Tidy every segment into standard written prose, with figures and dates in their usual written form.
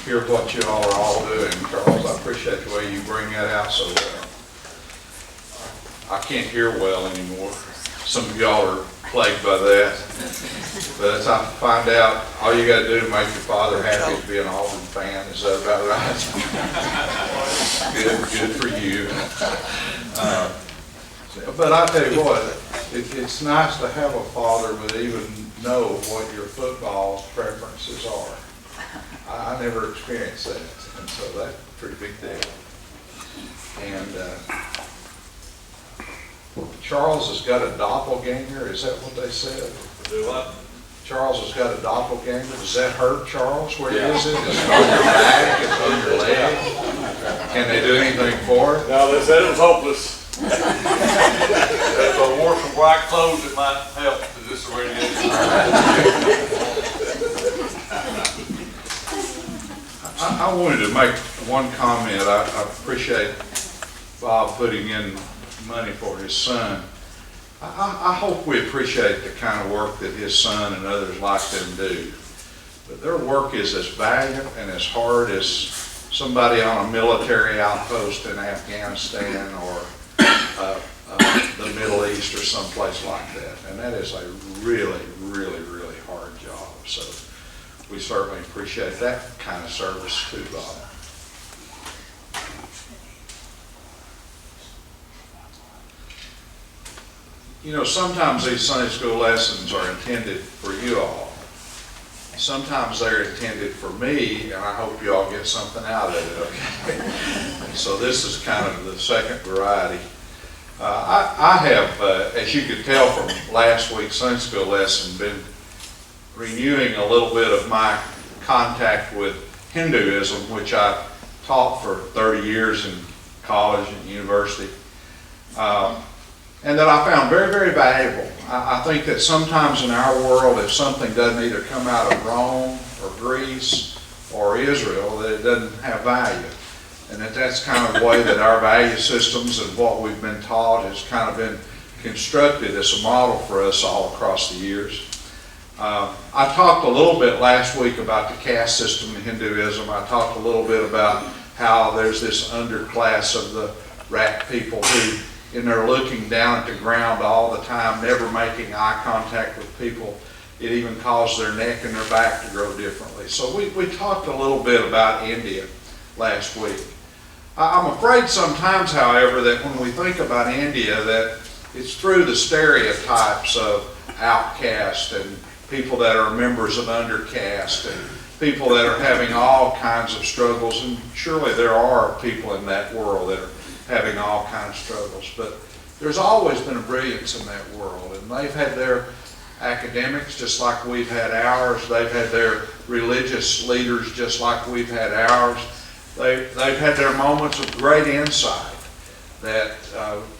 hear what you all are all doing, Charles. I appreciate the way you bring that out so well. I can't hear well anymore. Some of y'all are plagued by that. But as I find out, all you got to do to make your father happy is be an Auburn fan. Is that about right? Good for you. But I tell you what, it's nice to have a father that even know what your football preferences are. I never experienced that, and so that's a pretty big deal. And Charles has got a doppelganger. Is that what they said? Do what? Charles has got a doppelganger. Does that hurt, Charles? Where is it? Is it on your back? Is it on your leg? Can they do anything for it? No, they said it was hopeless. If I wore some white clothes, it might help. Is this the way it is? I wanted to make one comment. I appreciate Bob putting in money for his son. I hope we appreciate the kind of work that his son and others like them do. But their work is as valiant and as hard as somebody on a military outpost in Afghanistan or the Middle East or someplace like that. And that is a really, really, really hard job. So we certainly appreciate that kind of service too, Bob. You know, sometimes these Sunday school lessons are intended for you all. Sometimes they're intended for me, and I hope you all get something out of it, okay? So this is kind of the second variety. I have, as you could tell from last week's Sunday school lesson, been renewing a little bit of my contact with Hinduism, which I taught for 30 years in college and university. And that I found very, very valuable. I think that sometimes in our world, if something doesn't either come out of Rome or Greece or Israel, that it doesn't have value. And that's kind of the way that our value systems and what we've been taught has kind of been constructed as a model for us all across the years. I talked a little bit last week about the caste system in Hinduism. I talked a little bit about how there's this underclass of the rat people who, and they're looking down at the ground all the time, never making eye contact with people. It even caused their neck and their back to grow differently. So we talked a little bit about India last week. I'm afraid sometimes, however, that when we think about India, that it's through the stereotypes of outcast and people that are members of undercaste and people that are having all kinds of struggles, and surely there are people in that world that are having all kinds of struggles, but there's always been a brilliance in that world, and they've had their academics just like we've had ours. They've had their religious leaders just like we've had ours. They've had their moments of great insight that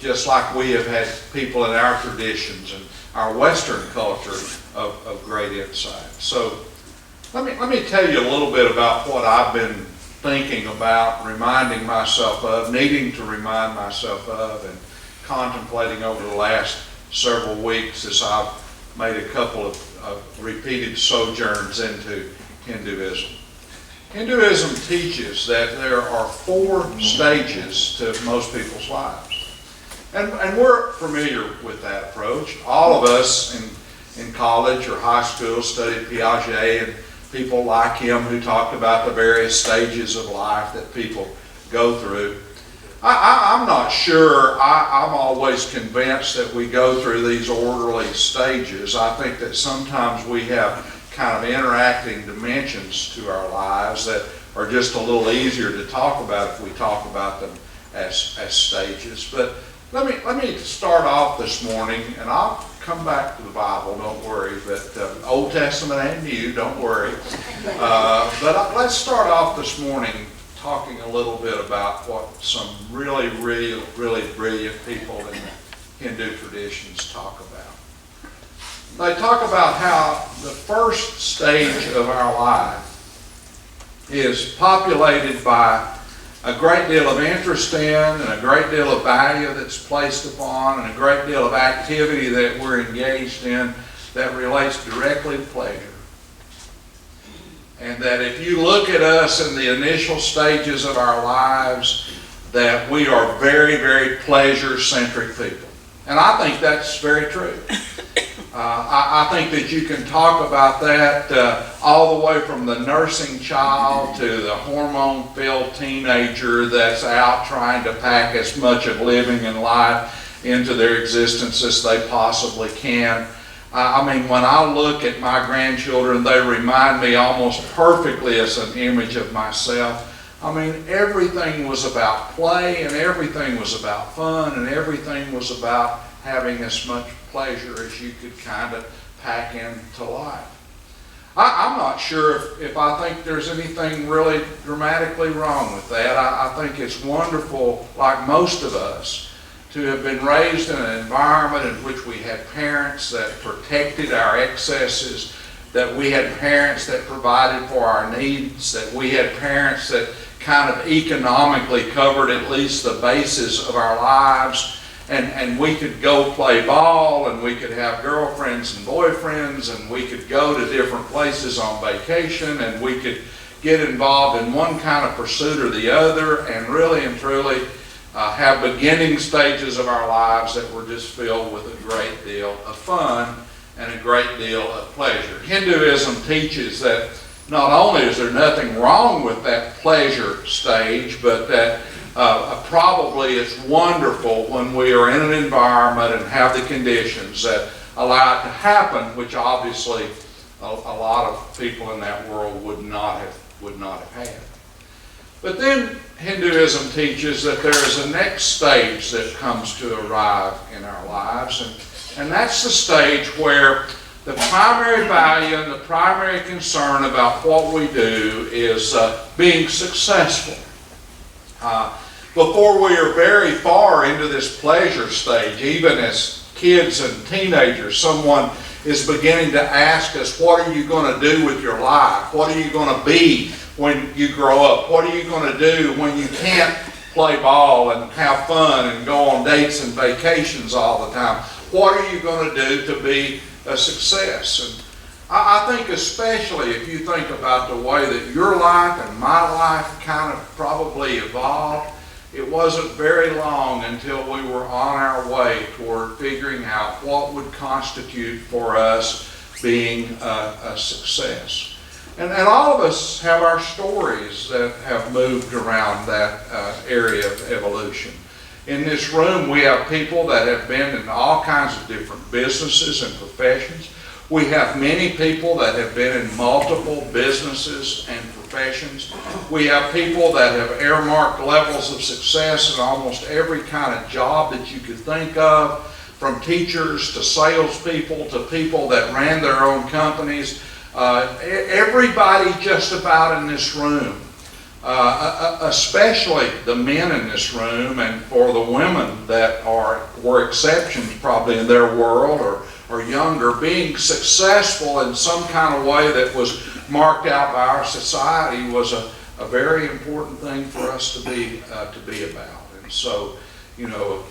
just like we have had people in our traditions and our Western culture of great insight. So let me tell you a little bit about what I've been thinking about, reminding myself of, needing to remind myself of, and contemplating over the last several weeks as I've made a couple of repeated sojourns into Hinduism. Hinduism teaches that there are 4 stages to most people's lives. And we're familiar with that approach. All of us in college or high school studied Piaget and people like him who talked about the various stages of life that people go through. I'm not sure. I'm always convinced that we go through these orderly stages. I think that sometimes we have kind of interacting dimensions to our lives that are just a little easier to talk about if we talk about them as stages. But let me start off this morning, and I'll come back to the Bible, don't worry, but Old Testament and New, don't worry. But let's start off this morning talking a little bit about what some really, really, really brilliant people in the Hindu traditions talk about. They talk about how the first stage of our life is populated by a great deal of interest in and a great deal of value that's placed upon and a great deal of activity that we're engaged in that relates directly to pleasure. And that if you look at us in the initial stages of our lives, that we are very, very pleasure-centric people. And I think that's very true. I think that you can talk about that all the way from the nursing child to the hormone-filled teenager that's out trying to pack as much of living and life into their existence as they possibly can. I mean, when I look at my grandchildren, they remind me almost perfectly as an image of myself. I mean, everything was about play, and everything was about fun, and everything was about having as much pleasure as you could kind of pack into life. I'm not sure if I think there's anything really dramatically wrong with that. I think it's wonderful, like most of us, to have been raised in an environment in which we had parents that protected our excesses, that we had parents that provided for our needs, that we had parents that kind of economically covered at least the basis of our lives, and we could go play ball, and we could have girlfriends and boyfriends, and we could go to different places on vacation, and we could get involved in one kind of pursuit or the other, and really and truly have beginning stages of our lives that were just filled with a great deal of fun and a great deal of pleasure. Hinduism teaches that not only is there nothing wrong with that pleasure stage, but that probably it's wonderful when we are in an environment and have the conditions that allow it to happen, which obviously a lot of people in that world would not have had. But then Hinduism teaches that there is a next stage that comes to arrive in our lives, and that's the stage where the primary value and the primary concern about what we do is being successful. Before we are very far into this pleasure stage, even as kids and teenagers, someone is beginning to ask us, what are you going to do with your life? What are you going to be when you grow up? What are you going to do when you can't play ball and have fun and go on dates and vacations all the time? What are you going to do to be a success? And I think especially if you think about the way that your life and my life kind of probably evolved, it wasn't very long until we were on our way toward figuring out what would constitute for us being a success. And all of us have our stories that have moved around that area of evolution. In this room, we have people that have been in all kinds of different businesses and professions. We have many people that have been in multiple businesses and professions. We have people that have earmarked levels of success in almost every kind of job that you could think of, from teachers to salespeople to people that ran their own companies. Everybody just about in this room, especially the men in this room, and for the women that were exceptions probably in their world or younger, being successful in some kind of way that was marked out by our society was a very important thing for us to be about. And so, you know,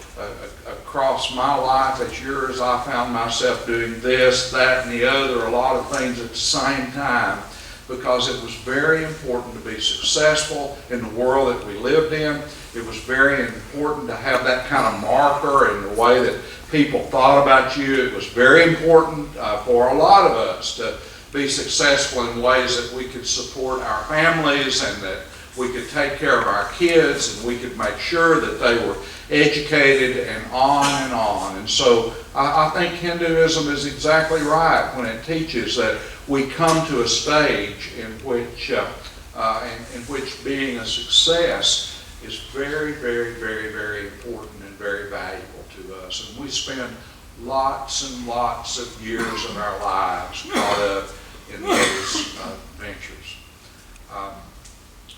across my life as yours, I found myself doing this, that, and the other, a lot of things at the same time, because it was very important to be successful in the world that we lived in. It was very important to have that kind of marker in the way that people thought about you. It was very important for a lot of us to be successful in ways that we could support our families and that we could take care of our kids and we could make sure that they were educated and on and on. And so I think Hinduism is exactly right when it teaches that we come to a stage in which being a success is very, very, very, very important and very valuable to us. And we spend lots and lots of years of our lives caught up in those ventures.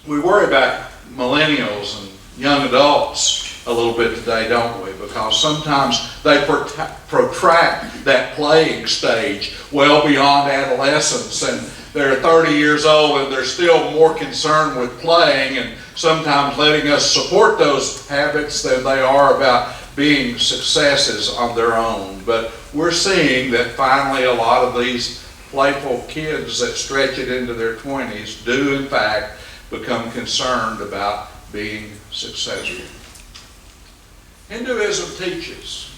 We worry about millennials and young adults a little bit today, don't we? Because sometimes they protract that playing stage well beyond adolescence, and they're 30 years old and they're still more concerned with playing and sometimes letting us support those habits than they are about being successes on their own. But we're seeing that finally a lot of these playful kids that stretch it into their 20s do in fact become concerned about being successful. Hinduism teaches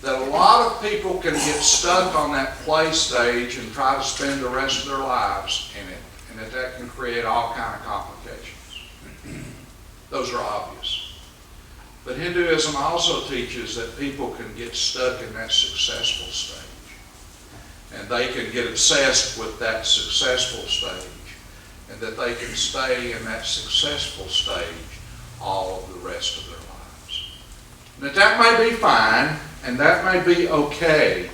that a lot of people can get stuck on that play stage and try to spend the rest of their lives in it, and that can create all kind of complications. Those are obvious. But Hinduism also teaches that people can get stuck in that successful stage, and they can get obsessed with that successful stage, and that they can stay in that successful stage all of the rest of their lives. And that may be fine, and that may be okay,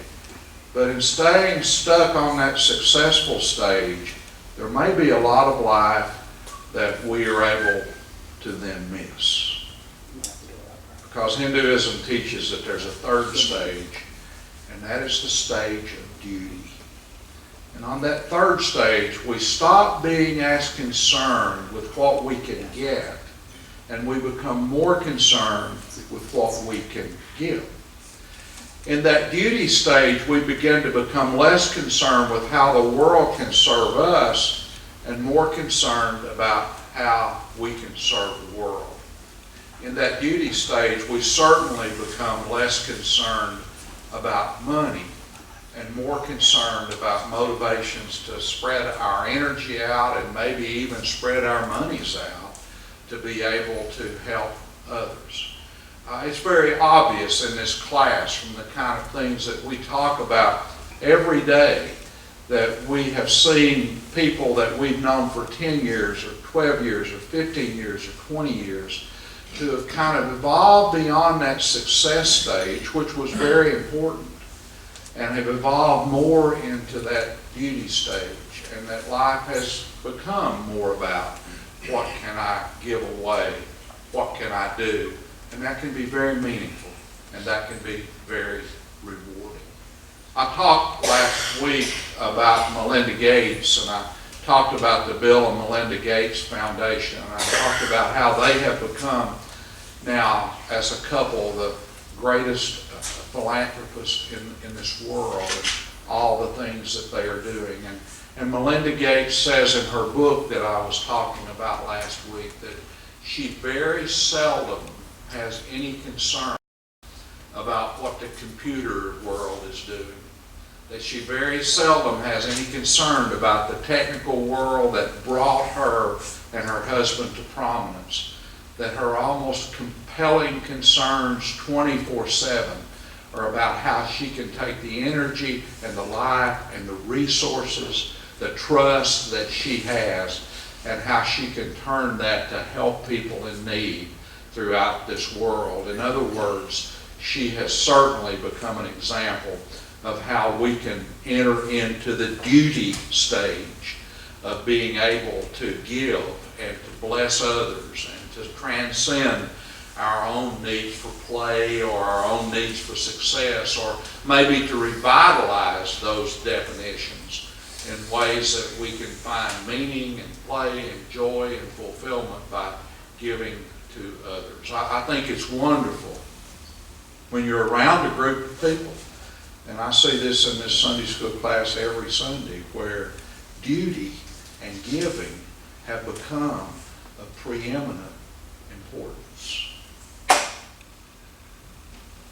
but in staying stuck on that successful stage, there may be a lot of life that we are able to then miss. Because Hinduism teaches that there's a third stage, and that is the stage of duty. And on that third stage, we stop being as concerned with what we can get, and we become more concerned with what we can give. In that duty stage, we begin to become less concerned with how the world can serve us and more concerned about how we can serve the world. In that duty stage, we certainly become less concerned about money and more concerned about motivations to spread our energy out and maybe even spread our monies out to be able to help others. It's very obvious in this class from the kind of things that we talk about every day that we have seen people that we've known for 10 years or 12 years or 15 years or 20 years who have kind of evolved beyond that success stage, which was very important, and have evolved more into that duty stage, and that life has become more about what can I give away, what can I do. And that can be very meaningful, and that can be very rewarding. I talked last week about Melinda Gates, and I talked about the Bill and Melinda Gates Foundation, and I talked about how they have become now, as a couple, the greatest philanthropists in this world, and all the things that they are doing. And Melinda Gates says in her book that I was talking about last week that she very seldom has any concern about what the computer world is doing. That she very seldom has any concern about the technical world that brought her and her husband to prominence. That her almost compelling concerns 24/7 are about how she can take the energy and the life and the resources, the trust that she has, and how she can turn that to help people in need throughout this world. In other words, she has certainly become an example of how we can enter into the duty stage of being able to give and to bless others and to transcend our own needs for play or our own needs for success, or maybe to revitalize those definitions in ways that we can find meaning and play and joy and fulfillment by giving to others. I think it's wonderful when you're around a group of people, and I see this in this Sunday school class every Sunday, where duty and giving have become of preeminent importance.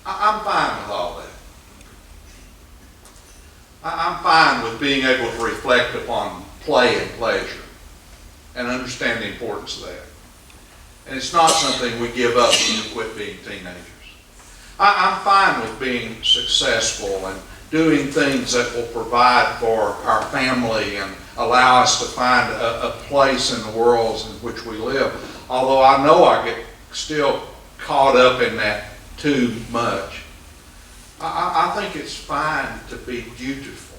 I'm fine with all that. I'm fine with being able to reflect upon play and pleasure and understand the importance of that. And it's not something we give up when we quit being teenagers. I'm fine with being successful and doing things that will provide for our family and allow us to find a place in the world in which we live. Although I know I get still caught up in that too much. I think it's fine to be dutiful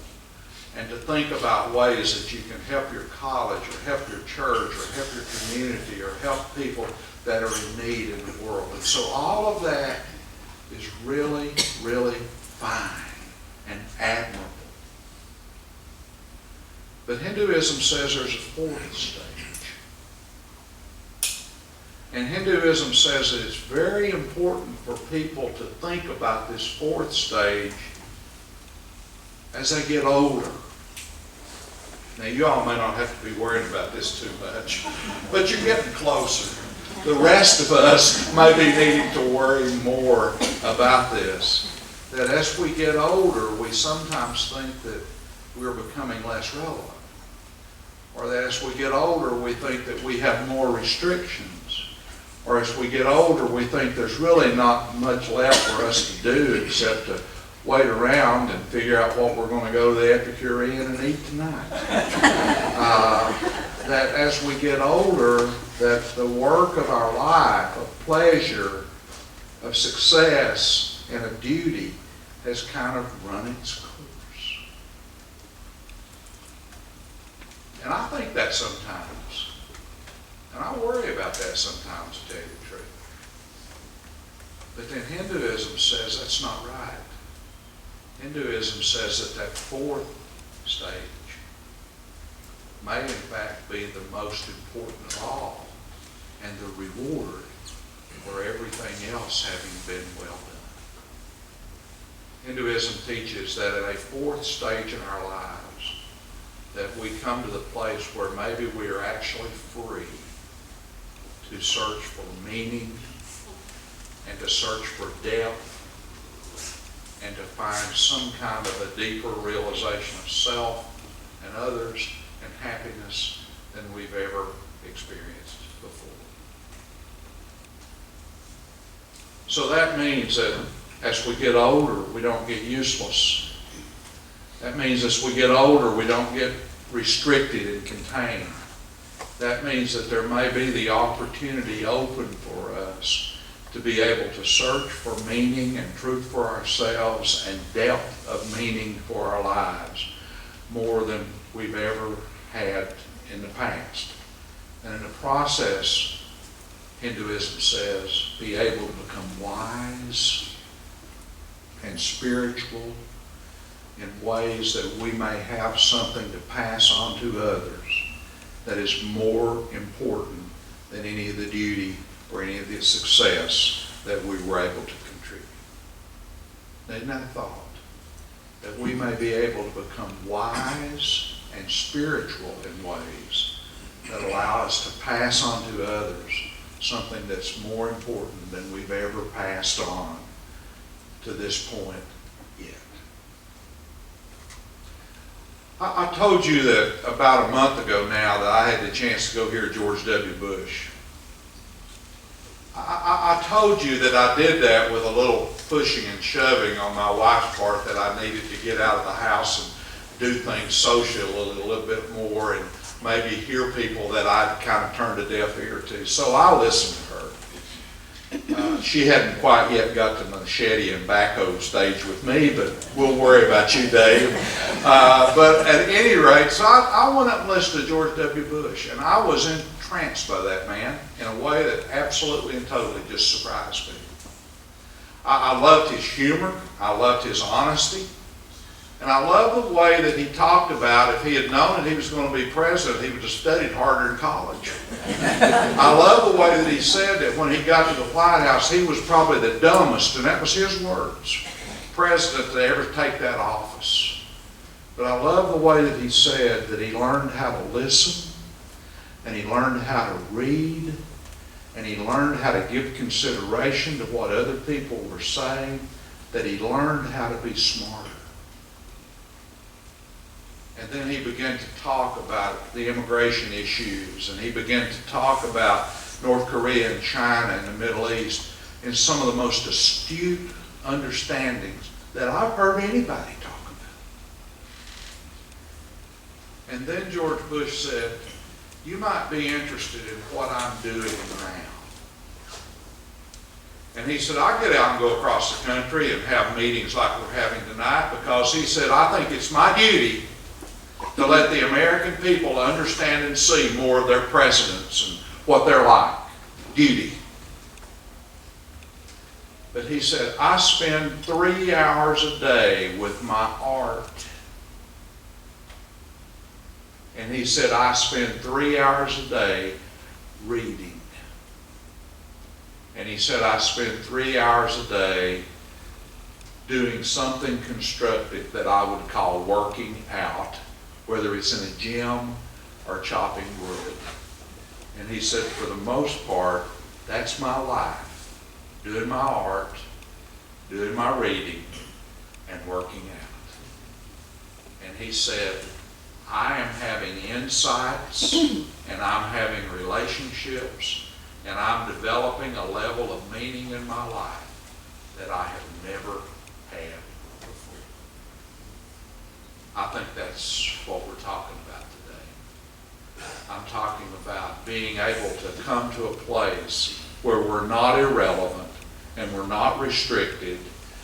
and to think about ways that you can help your college or help your church or help your community or help people that are in need in the world. And so all of that is really, really fine and admirable. But Hinduism says there's a fourth stage. And Hinduism says that it's very important for people to think about this fourth stage as they get older Now, you all may not have to be worried about this too much, but you're getting closer. The rest of us may be needing to worry more about this. That as we get older, we sometimes think that we're becoming less relevant. Or that as we get older, we think that we have more restrictions. Or as we get older, we think there's really not much left for us to do except to wait around and figure out what we're going to go to the Epicurean and eat tonight. That as we get older, that the work of our life, of pleasure, of success, and of duty has kind of run its course. And I think that sometimes. And I worry about that sometimes, to tell you the truth. But then Hinduism says that's not right. Hinduism says that that fourth stage may in fact be the most important of all, and the reward for everything else having been well done. Hinduism teaches that at a fourth stage in our lives, that we come to the place where maybe we are actually free to search for meaning and to search for depth and to find some kind of a deeper realization of self and others and happiness than we've ever experienced before. So that means that as we get older, we don't get useless. That means as we get older, we don't get restricted and contained. That means that there may be the opportunity open for us to be able to search for meaning and truth for ourselves and depth of meaning for our lives more than we've ever had in the past. And in the process, Hinduism says, be able to become wise and spiritual in ways that we may have something to pass on to others that is more important than any of the duty or any of the success that we were able to contribute. Isn't that a thought? That we may be able to become wise and spiritual in ways that allow us to pass on to others something that's more important than we've ever passed on to this point yet. I told you that about a month ago now that I had the chance to go hear George W. Bush. I told you that I did that with a little pushing and shoving on my wife's part, that I needed to get out of the house and do things socially a little bit more and maybe hear people that I'd kind of turned a deaf ear to. So I listened to her. She hadn't quite yet got to the machete and backhoe stage with me, but we'll worry about you, Dave. But at any rate, so I went up and listened to George W. Bush, and I was entranced by that man in a way that absolutely and totally just surprised me. I loved his humor. I loved his honesty. And I love the way that he talked about if he had known that he was going to be president, he would have studied harder in college. I love the way that he said that when he got to the White House, he was probably the dumbest, and that was his words, president to ever take that office. But I love the way that he said that he learned how to listen, and he learned how to read, and he learned how to give consideration to what other people were saying, that he learned how to be smarter. And then he began to talk about the immigration issues, and he began to talk about North Korea and China and the Middle East in some of the most astute understandings that I've heard anybody talk about. And then George Bush said, you might be interested in what I'm doing now. And he said, I get out and go across the country and have meetings like we're having tonight, because he said, I think it's my duty to let the American people understand and see more of their presidents and what they're like. Duty. But he said, I spend 3 hours a day with my art. And he said, I spend 3 hours a day reading. And he said, I spend 3 hours a day doing something constructive that I would call working out whether it's in a gym or chopping wood. And he said, for the most part, that's my life, doing my art, doing my reading, and working out. And he said, I am having insights, and I'm having relationships, and I'm developing a level of meaning in my life that I have never had before. I think that's what we're talking about today. I'm talking about being able to come to a place where we're not irrelevant, and we're not restricted,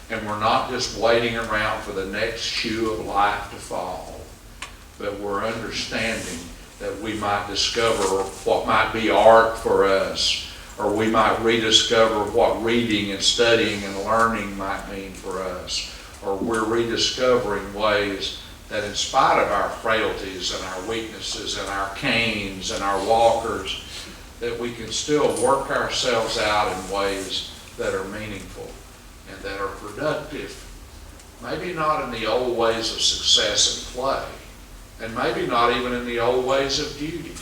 and we're not just waiting around for the next shoe of life to fall, but we're understanding that we might discover what might be art for us, or we might rediscover what reading and studying and learning might mean for us, or we're rediscovering ways that in spite of our frailties and our weaknesses and our canes and our walkers, that we can still work ourselves out in ways that are meaningful and that are productive. Maybe not in the old ways of success and play, and maybe not even in the old ways of duty,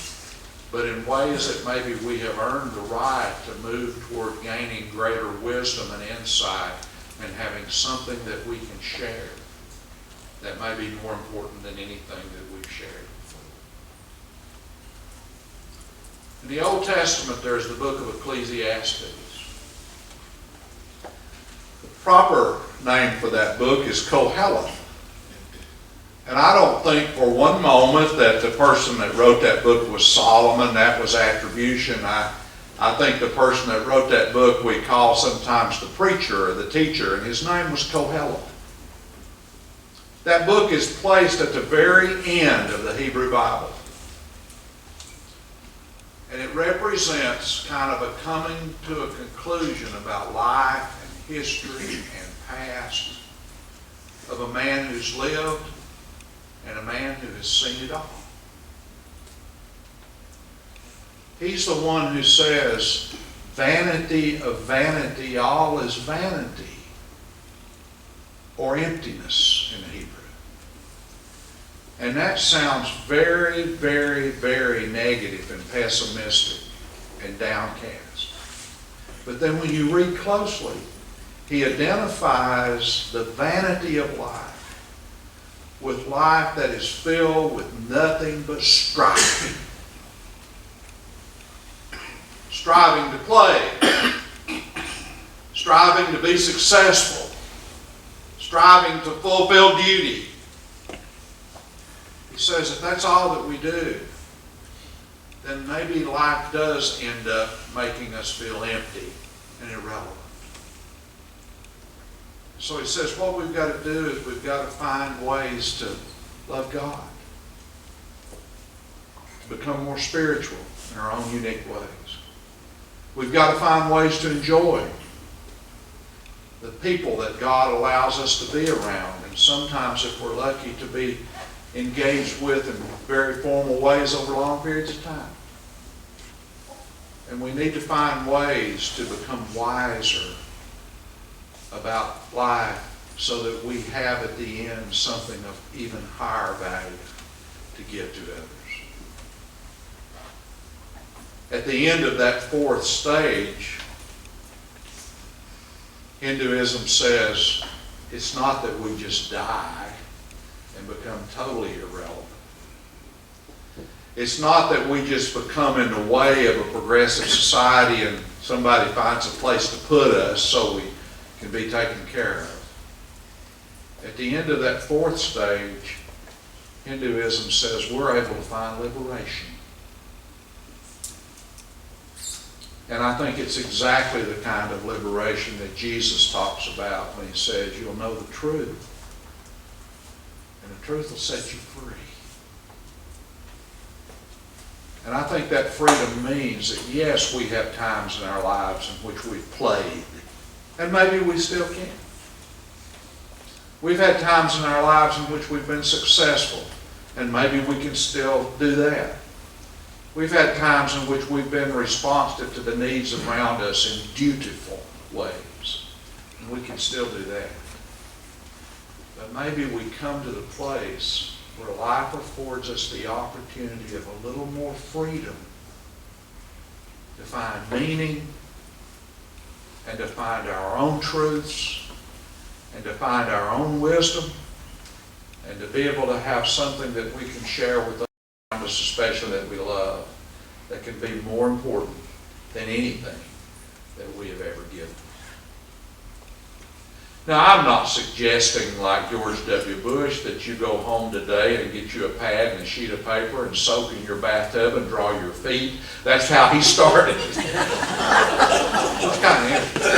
but in ways that maybe we have earned the right to move toward gaining greater wisdom and insight and having something that we can share that may be more important than anything that we've shared before. In the Old Testament, there's the book of Ecclesiastes. The proper name for that book is Koheleth. And I don't think for one moment that the person that wrote that book was Solomon. That was attribution. I think the person that wrote that book we call sometimes the preacher or the teacher, and his name was Koheleth. That book is placed at the very end of the Hebrew Bible. And it represents kind of a coming to a conclusion about life and history and past of a man who's lived and a man who has seen it all. He's the one who says, vanity of vanity, all is vanity, or emptiness in Hebrew. And that sounds very, very, very negative and pessimistic and downcast. But then when you read closely, he identifies the vanity of life with life that is filled with nothing but striving. Striving to play, striving to be successful, striving to fulfill duty. He says if that's all that we do, then maybe life does end up making us feel empty and irrelevant. So he says what we've got to do is we've got to find ways to love God, to become more spiritual in our own unique ways. We've got to find ways to enjoy the people that God allows us to be around, and sometimes, if we're lucky, to be engaged with in very formal ways over long periods of time. And we need to find ways to become wiser about life so that we have at the end something of even higher value to give to others. At the end of that fourth stage, Hinduism says it's not that we just die and become totally irrelevant. It's not that we just become in the way of a progressive society and somebody finds a place to put us so we can be taken care of. At the end of that fourth stage, Hinduism says we're able to find liberation. And I think it's exactly the kind of liberation that Jesus talks about when he says, you'll know the truth, and the truth will set you free. And I think that freedom means that, yes, we have times in our lives in which we've played, and maybe we still can. We've had times in our lives in which we've been successful, and maybe we can still do that. We've had times in which we've been responsive to the needs around us in dutiful ways, and we can still do that. But maybe we come to the place where life affords us the opportunity of a little more freedom to find meaning and to find our own truths and to find our own wisdom and to be able to have something that we can share with those around us, especially that we love, that can be more important than anything that we have ever given. Now, I'm not suggesting, like George W. Bush, that you go home today and get you a pad and a sheet of paper and soak in your bathtub and draw your feet. That's how he started. That's kind of interesting.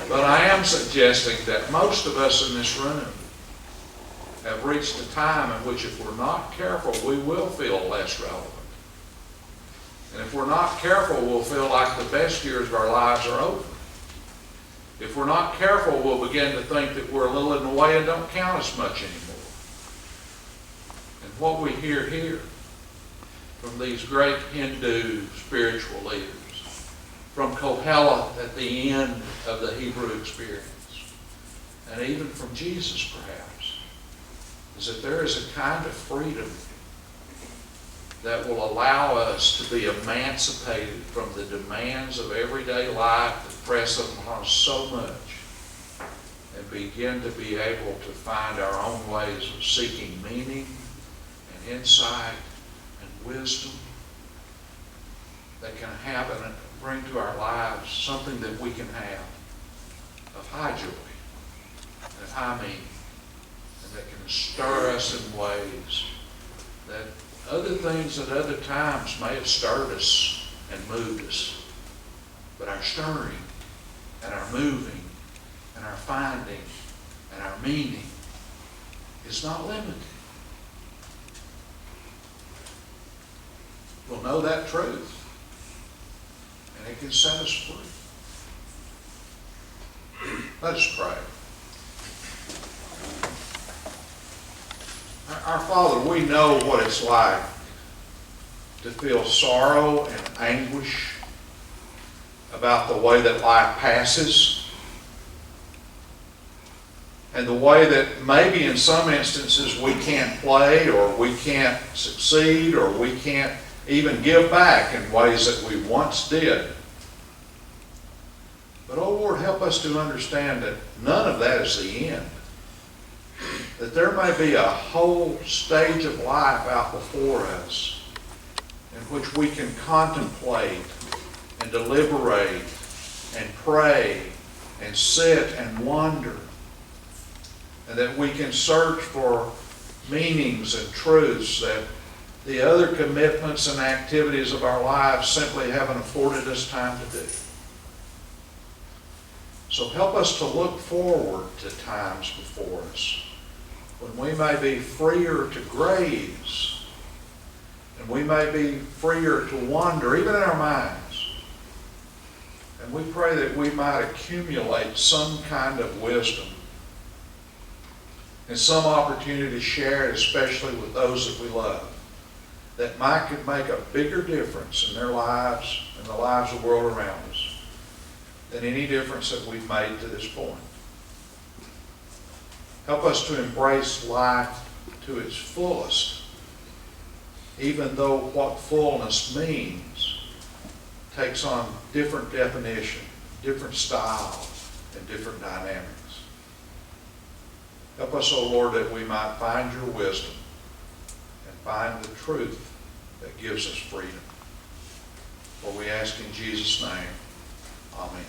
But I am suggesting that most of us in this room have reached a time in which, if we're not careful, we will feel less relevant. And if we're not careful, we'll feel like the best years of our lives are over. If we're not careful, we'll begin to think that we're a little in the way and don't count as much anymore. And what we hear here from these great Hindu spiritual leaders, from Kohelet at the end of the Hebrew experience, and even from Jesus perhaps, is that there is a kind of freedom that will allow us to be emancipated from the demands of everyday life that press upon us so much, and begin to be able to find our own ways of seeking meaning and insight and wisdom that can have and bring to our lives something that we can have of high joy and of high meaning, and that can stir us in ways that other things at other times may have stirred us and moved us. But our stirring and our moving and our finding and our meaning is not limited. We'll know that truth, and it can set us free. Let us pray. Our Father, we know what it's like to feel sorrow and anguish about the way that life passes, and the way that maybe in some instances we can't play, or we can't succeed, or we can't even give back in ways that we once did. But, oh Lord, help us to understand that none of that is the end. That there may be a whole stage of life out before us in which we can contemplate and deliberate and pray and sit and wonder, and that we can search for meanings and truths that the other commitments and activities of our lives simply haven't afforded us time to do. So help us to look forward to times before us when we may be freer to graze, and we may be freer to wander, even in our minds. And we pray that we might accumulate some kind of wisdom and some opportunity to share it, especially with those that we love, that might could make a bigger difference in their lives and the lives of the world around us than any difference that we've made to this point. Help us to embrace life to its fullest, even though what fullness means takes on different definition, different style, and different dynamics. Help us, O Lord, that we might find your wisdom and find the truth that gives us freedom. For we ask in Jesus' name, amen.